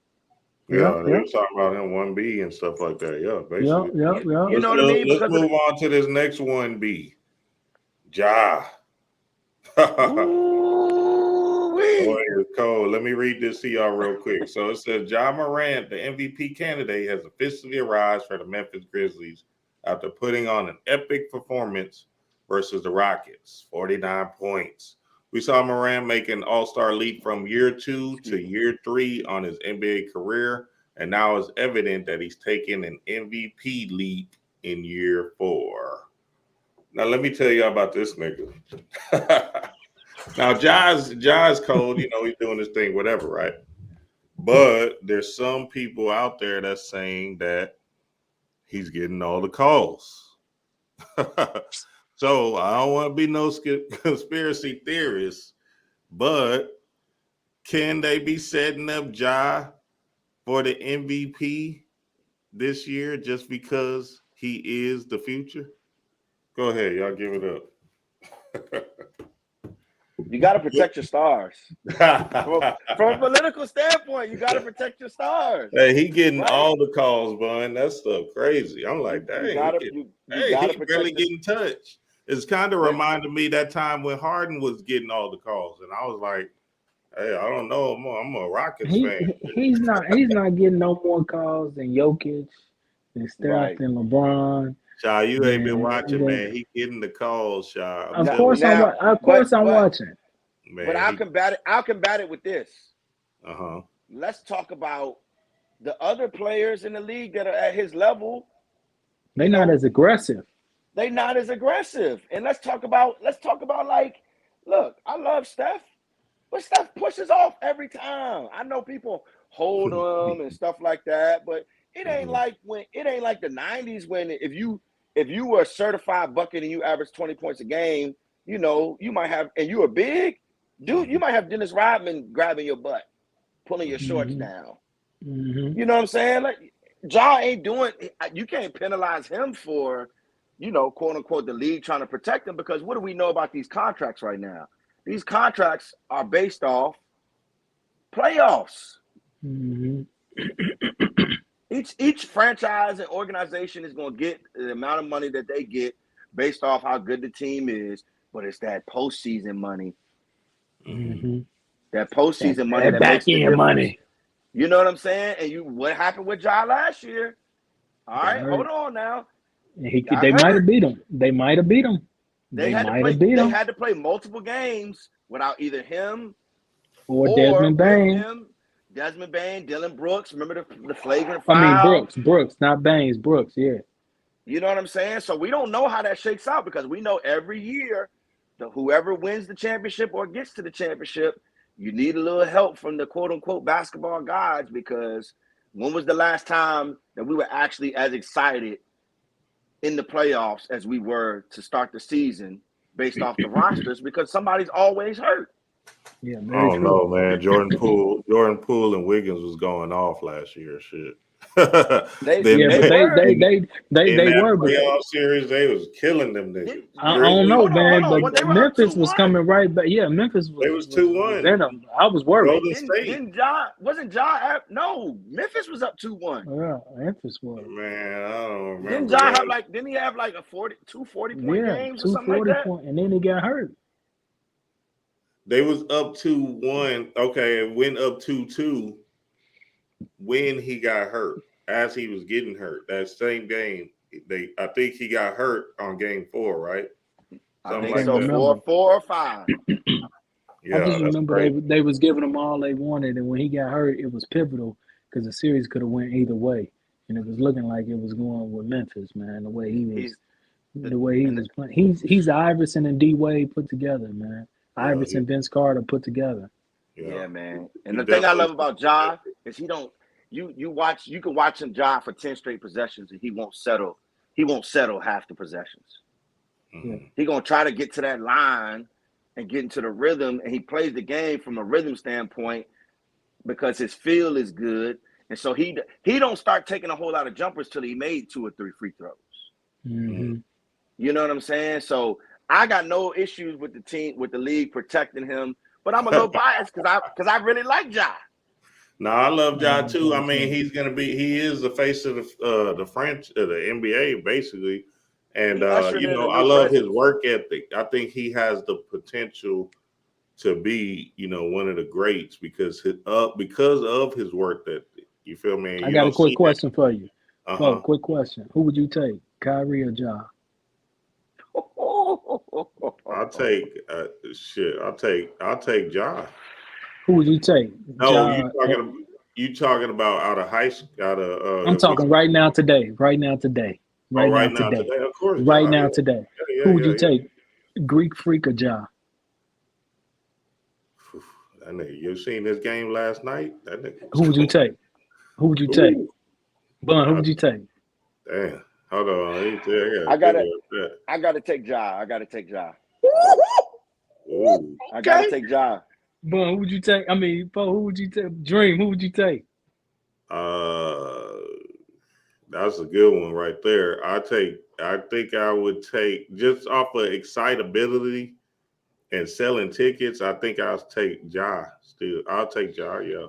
Yeah, they were talking about him 1B and stuff like that. Yeah, basically. Yeah. You know what I mean? Let's move on to this next 1B. Ja. Boy, it's cold. Let me read this to y'all real quick. So it says, Ja Morant, the MVP candidate, has officially arrived for the Memphis Grizzlies after putting on an epic performance versus the Rockets, 49 points. We saw Morant make an all-star leap from year 2 to year 3 on his NBA career, and now it's evident that he's taking an MVP leap in year 4. Now, let me tell you about this nigga. Now, Ja's cold, he's doing his thing, whatever, right? But there's some people out there that's saying that he's getting all the calls. So I don't want to be no conspiracy theorist, But can they be setting up Ja for the MVP this year just because he is the future? Go ahead, y'all give it up. You got to protect your stars. From a political standpoint, you got to protect your stars. Hey, he getting Right. all the calls, Bun. That stuff crazy. I'm like, dang, You gotta he protect barely getting touched. It's kind of Right. reminded me that time when Harden was getting all the calls, and I was like, hey, I don't know. I'm a Rockets fan. He's not getting no more calls than Jokic, than Steph, Right. than LeBron. Shy, you ain't been Then- watching, then- man. He getting the calls, Shy. I'm Of telling course, you, I'm watching. man. But I'll combat it with this. Uh-huh. Let's talk about the other players in the league that are at his level. They're not as aggressive. They're not as aggressive. And let's talk about like, look, I love Steph, but Steph pushes off every time. I know people hold him and stuff like that, but it ain't like the 90s when if you were a certified bucket and you average 20 points a game, you know, you might have, and you were big, dude, you might have Dennis Rodman grabbing your butt, pulling your shorts down. Mm-hmm. You know what I'm saying? Like, Ja ain't doing, you can't penalize him for, you know, quote unquote, the league trying to protect him, because what do we know about these contracts right now? These contracts are based off playoffs. Mm-hmm. Each franchise and organization is going to get the amount of money that they get based off how good the team is, but it's that postseason money. Mm-hmm. That postseason money that back makes the end difference. money. You know what I'm saying? And what happened with Ja last year? All right, hold on now. They might have beat him. They might have beat him. They had to play multiple games without either him or Desmond Bain. Desmond Bain, Dylan Brooks. Remember the flagrant foul? I mean Brooks, not Baines. Brooks, yeah. You know what I'm saying? So we don't know how that shakes out, because we know every year whoever wins the championship or gets to the championship, you need a little help from the quote unquote basketball gods, because when was the last time that we were actually as excited in the playoffs as we were to start the season based off the rosters, because somebody's always hurt. Yeah, I don't know, man. Jordan Poole and Wiggins was going off last year. Shit. They were playoff series. They was killing them niggas. I don't know, man. But Memphis was coming right back. Yeah, Memphis was 2-1. in them. I was worried. Golden State. No, Memphis was up 2-1. Yeah, Memphis was. Man, I don't remember. Didn't Ja have didn't he have like a 40-point games or something like that? And then he got hurt. They was up 2-1. Okay, it went up 2-2 when he got hurt. As he was getting hurt, that same game, I think he got hurt on game 4, right? I think so. 4 or 5. Yeah, I just remember they was giving him all they wanted, and when he got hurt, it was pivotal because the series could have went either way, and it was looking like it was going with Memphis, man. The way he was playing, he's Iverson and D Wade put together, man. Iverson, Vince Carter put together. Yeah, man. And the thing I love about Ja is he don't. You can watch him Ja for 10 straight possessions and he won't settle. He won't settle half the possessions. Mm-hmm. He's gonna try to get to that line and get into the rhythm, and he plays the game from a rhythm standpoint because his feel is good. And so he don't start taking a whole lot of jumpers till he made 2 or 3 free throws. Mm-hmm. You know what I'm saying? So I got no issues with the league protecting him, but I'm a little biased because I really like Ja. No, I love Ja too. I mean, he is the face of the NBA basically, and I love his work ethic. I think he has the potential to be, one of the greats because of his work ethic. You feel me? I got a quick question for you. Uh-huh. Quick question: who would you take, Kyrie or Ja? I'll take Ja. Who would you take? No, you talking about out of high school? I'm talking right now today. Right now today. Of course. Right now today. Who would you take? Greek Freak or Ja? That nigga, you seen this game last night? That nigga. Who would you take? Bun, who would you take? Damn. Hold on. I gotta take Ja. Ooh, I gotta take Ja. Bun, who would you take? I mean, Poe, who would you take? Dream, who would you take? That's a good one right there. I think I would take, just off of excitability and selling tickets, I think I'll take Ja still. I'll take Ja, yeah.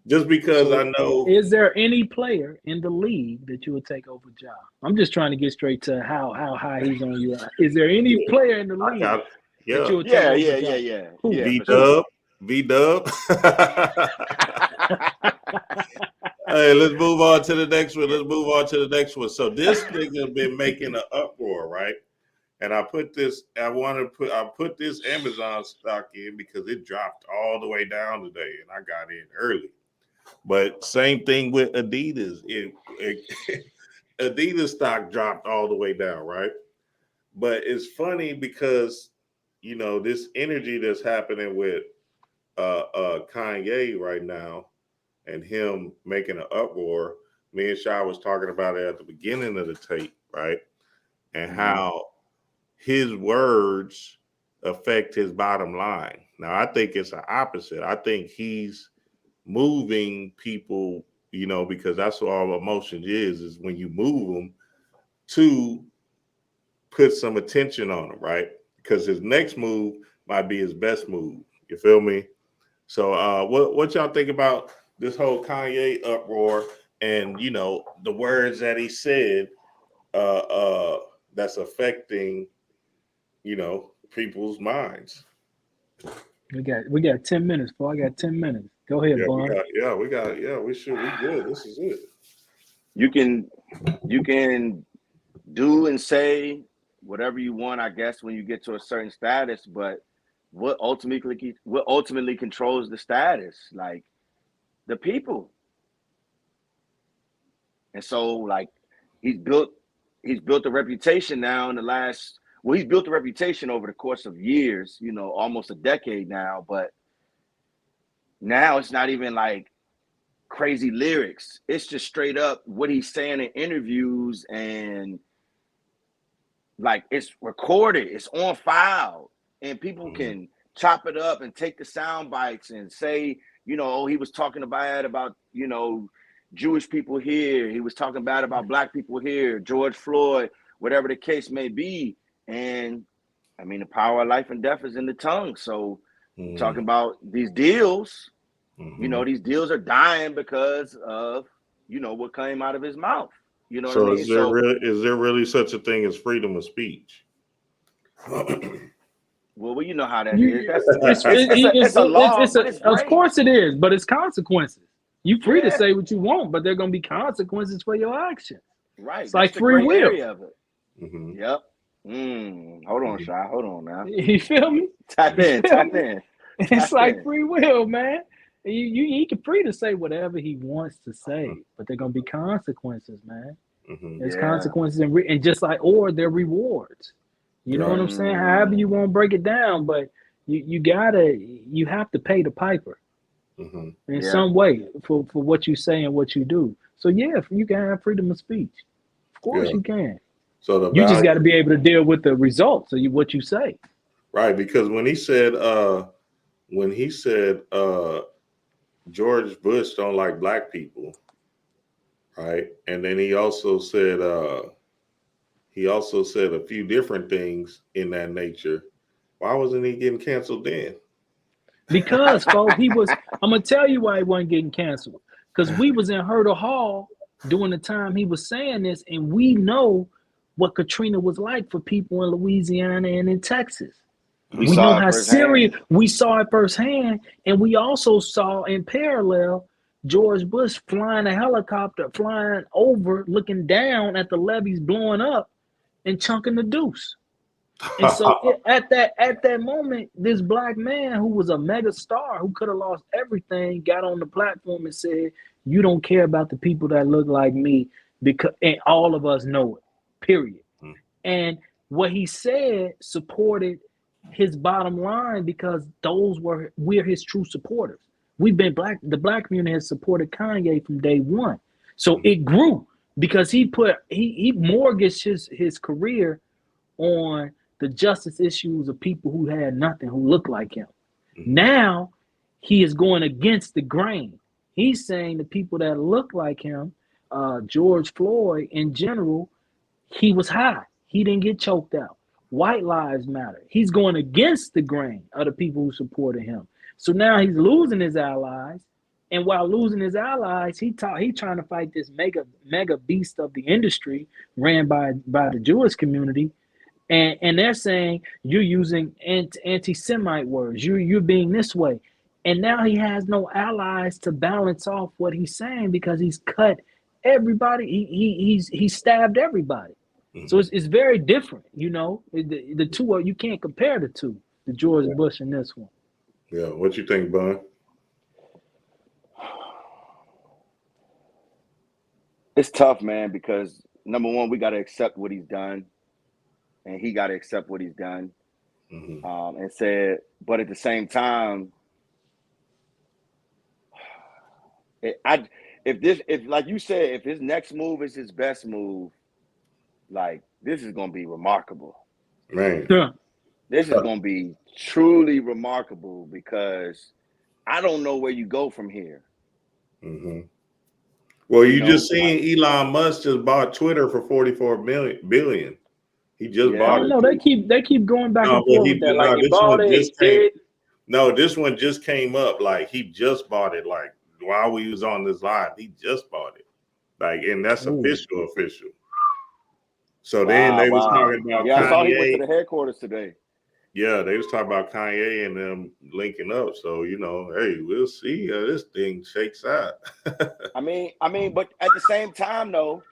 Just because So, I know is there any player in the league that you would take over Ja? I'm just trying to get straight to how high he's on you. Is there any player in the I league got, that yeah. you would take over Ja? Who? Yeah, V for sure. Dub. V Dub. Hey, let's move on to the next one. So this nigga been making an uproar, right? And I put this Amazon stock in because it dropped all the way down today, and I got in early. But same thing with Adidas. Adidas stock dropped all the way down, right? But it's funny because this energy that's happening with Kanye right now and him making an uproar. Me and Shai was talking about it at the beginning of the tape, right? And how his words affect his bottom line. Now, I think it's the opposite. I think he's moving people, because that's what all emotion is when you move them to put some attention on them, right? Because his next move might be his best move. You feel me? So what y'all think about this whole Kanye uproar and the words that he said that's affecting people's minds? We got 10 minutes, Paul. I got 10 minutes. Go ahead, Bun. We good. This is it. You can do and say whatever you want, I guess, when you get to a certain status, but what ultimately controls the status? Like the people. And so, like, he's built a reputation now he's built a reputation over the course of years, almost a decade now, but now it's not even like crazy lyrics. It's just straight up what he's saying in interviews, and like it's recorded, it's on file, and people can chop it up and take the sound bites and say, he was talking about Jewish people here. He was talking bad about black people here, George Floyd, whatever the case may be. And I mean, the power of life and death is in the tongue. So talking about these deals, these deals are dying because of, what came out of his mouth. You know what I mean? Is there really such a thing as freedom of speech? Well, you know how that is. It's a law, but it's of course it is, but it's consequences. You're free to say what you want, but there are going to be consequences for your actions. Right. It's like free will. Area of it. Yep. Hold on, Shy. Hold on now. You feel me? Tap in. It's like free will, man. He can free to say whatever he wants to say, but there are going to be consequences, man. There's consequences, and just like, or they're rewards. You know what I'm saying? However you want to break it down, but you have to pay the piper in some way for what you say and what you do. So you can have freedom of speech. Of course you can. So you just got to be able to deal with the results of what you say. Right, because when he said George Bush don't like black people, right? And then he also said a few different things in that nature. Why wasn't he getting canceled then? Because, folks, I'm going to tell you why he wasn't getting canceled. Because we was in Herter Hall during the time he was saying this, and we know what Katrina was like for people in Louisiana and in Texas. We know how serious. We saw it firsthand, and we also saw in parallel George Bush flying a helicopter, flying over, looking down at the levees blowing up and chunking the deuce. And so at that moment, this black man who was a mega star, who could have lost everything, got on the platform and said, "You don't care about the people that look like me," and all of us know it, period. And what he said supported his bottom line because we're his true supporters. The black community has supported Kanye from day one. So it grew because he mortgaged his career on the justice issues of people who had nothing, who looked like him. Now he is going against the grain. He's saying the people that look like him, George Floyd in general, he was high. He didn't get choked out. White lives matter. He's going against the grain of the people who supported him. So now he's losing his allies. And while losing his allies, he trying to fight this mega beast of the industry ran by the Jewish community. And they're saying you're using anti-Semite words. You're being this way. And now he has no allies to balance off what he's saying because he's cut everybody. He stabbed everybody. So it's very different, you know. The two are, you can't compare the two, the George Bush and this one. Yeah, what you think, Bun? It's tough, man, because number one, we got to accept what he's done, and he got to accept what he's done, and said. But at the same time, if like you said, if his next move is his best move, like this is gonna be remarkable. Man, Yeah. This is gonna be truly remarkable because I don't know where you go from here. Well, you just seen Elon Musk just bought Twitter for $44 billion. He just I bought don't it. know. They keep going back and forth with that. Like he bought it, he did. No, this one just came up. Like he just bought it. Like while we was on this live, he just bought it. Like, and that's official. So then they was talking about Kanye. I saw he went to the headquarters today. Yeah, they was talking about Kanye and them linking up. So, you know, hey, we'll see how this thing shakes out. I mean, but at the same time, though,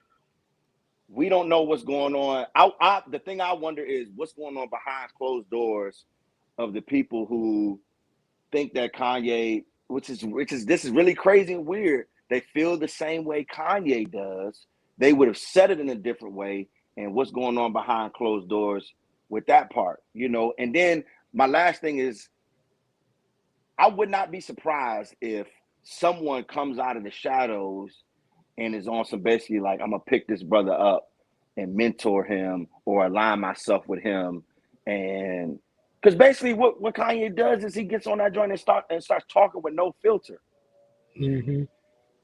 we don't know what's going on. The thing I wonder is what's going on behind closed doors of the people who think that Kanye, which is this is really crazy and weird. They feel the same way Kanye does. They would have said it in a different way. And what's going on behind closed doors with that part, you know? And then my last thing is, I would not be surprised if someone comes out of the shadows and is on some basically like, I'm gonna pick this brother up and mentor him or align myself with him. And because basically what Kanye does is he gets on that joint and starts talking with no filter. And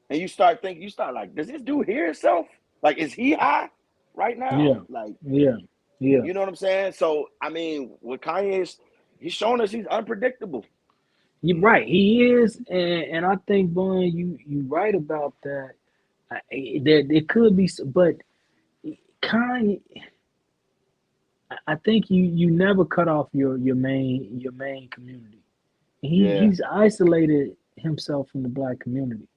you start like, does this dude hear himself? Like, is he high right now? Yeah. Like, yeah. You know what I'm saying? So, I mean, with Kanye, he's showing us he's unpredictable. You're right. He is. And I think, Bun, you right about that. There could be, but Kanye, I think you never cut off your main community. He's isolated himself from the black community.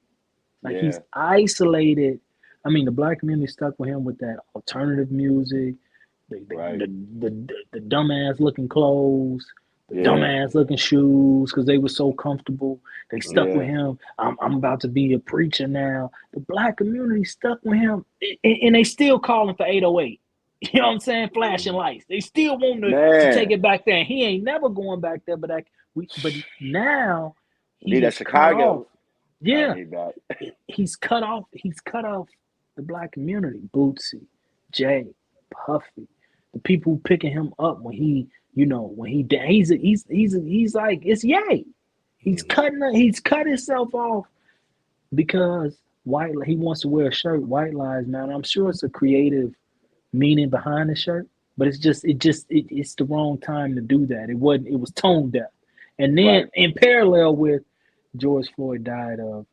Like he's isolated. I mean, the black community stuck with him with that alternative music, the dumbass looking clothes, the dumbass looking shoes, because they were so comfortable. They stuck with him. I'm about to be a preacher now. The black community stuck with him, and they still calling for 808. You know what I'm saying? Flashing lights. They still want to take it back there. He ain't never going back there, but now he that Chicago. Yeah, he's cut off. He's cut off the black community. Bootsy, Jay, Puffy, the people picking him up when he's like it's Ye. He's cut himself off because he wants to wear a shirt. White Lives Matter. I'm sure it's a creative meaning behind the shirt, but it's the wrong time to do that. It was tone deaf, and then in parallel with. George Floyd died of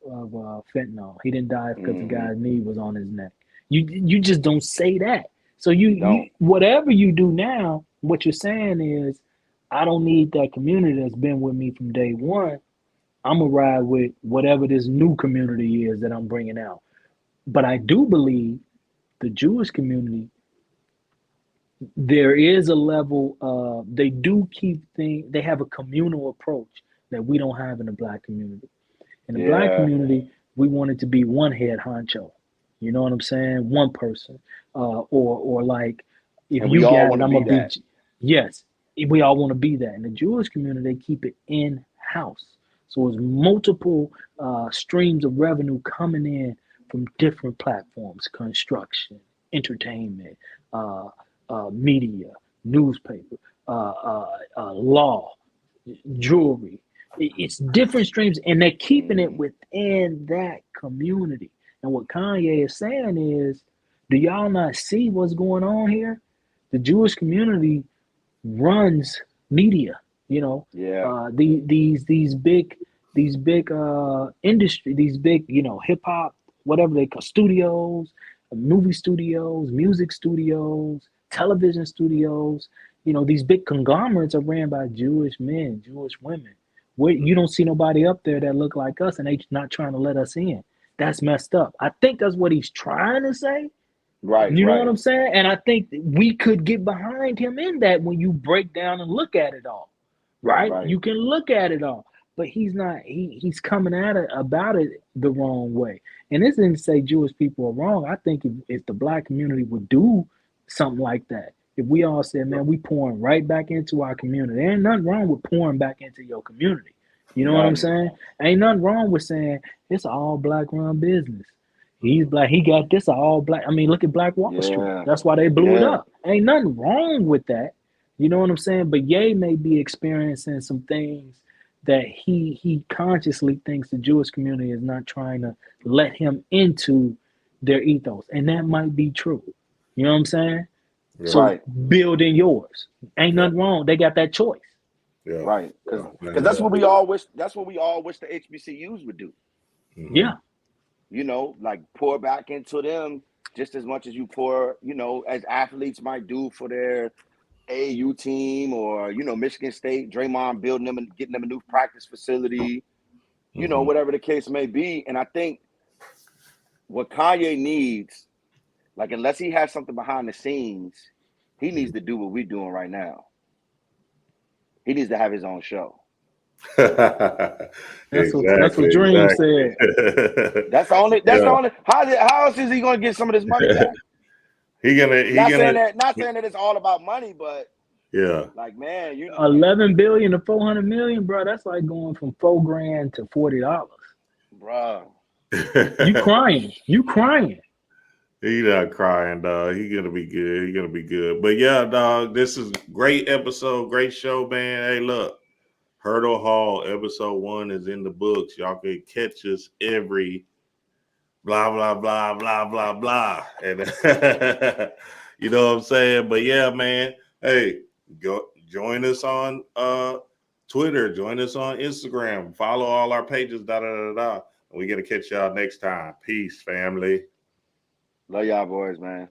fentanyl. He didn't die because the guy's knee was on his neck. You just don't say that. So you whatever you do now, what you're saying is, I don't need that community that's been with me from day one. I'm gonna ride with whatever this new community is that I'm bringing out. But I do believe the Jewish community, there is a level of they do keep things. They have a communal approach that we don't have in the black community. In the black community, we want it to be one head honcho. You know what I'm saying? One person. Or like, if you got it, I'm going to be. Yes, we all want to be that. In the Jewish community, they keep it in-house. So it's multiple streams of revenue coming in from different platforms: construction, entertainment, media, newspaper, law, jewelry, It's different streams, and they're keeping it Mhm. within that community. And what Kanye is saying is, do y'all not see what's going on here? The Jewish community runs media. You know, Yeah. these big industry, these big hip hop, whatever they call studios, movie studios, music studios, television studios. These big conglomerates are ran by Jewish men, Jewish women. Where you don't see nobody up there that look like us, and they not trying to let us in. That's messed up. I think that's what he's trying to say. Right. You know what Right. I'm saying? And I think that we could get behind him in that when you break down and look at it all, right? Right. You can look at it all, but he's not. He's coming at it about it the wrong way. And this isn't to say Jewish people are wrong. I think if the black community would do something like that, if we all said, "Man, we pouring right back into our community," there ain't nothing wrong with pouring back into your community. You know what I'm Right. saying? Ain't nothing wrong with saying it's an all black run business. He's black. He got this all black. I mean, look at Black Wall Street. Yeah. That's why they blew it Yeah. up. Ain't nothing wrong with that. You know what I'm saying? But Ye may be experiencing some things that he consciously thinks the Jewish community is not trying to let him into their ethos, and that might be true. You know what I'm saying? Yeah. So Right. build in yours. Ain't Yeah. nothing wrong. They got that choice. Yeah. Right. Because Yeah. that's what we all wish. That's what we all wish the HBCUs would do. Mhm. Yeah. Like pour back into them just as much as you pour, as athletes might do for their AAU team or, Michigan State, Draymond building them and getting them a new practice facility, Mhm. whatever the case may be. And I think what Kanye needs, like, unless he has something behind the scenes, he needs to do what we're doing right now. He needs to have his own show. That's what Exactly. Dream said. That's the only. That's the Yeah. only. How else is he going to get some of this money back? He gonna Not saying that it's all about money, but yeah. like, man, 11 billion to 400 million, bro. That's like going from $4,000 to $40. bruh. You crying. You crying. He not crying, dog. He gonna be good. He gonna be good. But yeah, dog, this is great episode, great show, man. Hey, look, Hurdle Hall episode 1 is in the books. Y'all can catch us every blah blah blah blah blah blah, and you know what I'm saying. But yeah, man. Hey, go join us on Twitter. Join us on Instagram. Follow all our pages. Da da da da. We gonna catch y'all next time. Peace, family. Love y'all boys, man.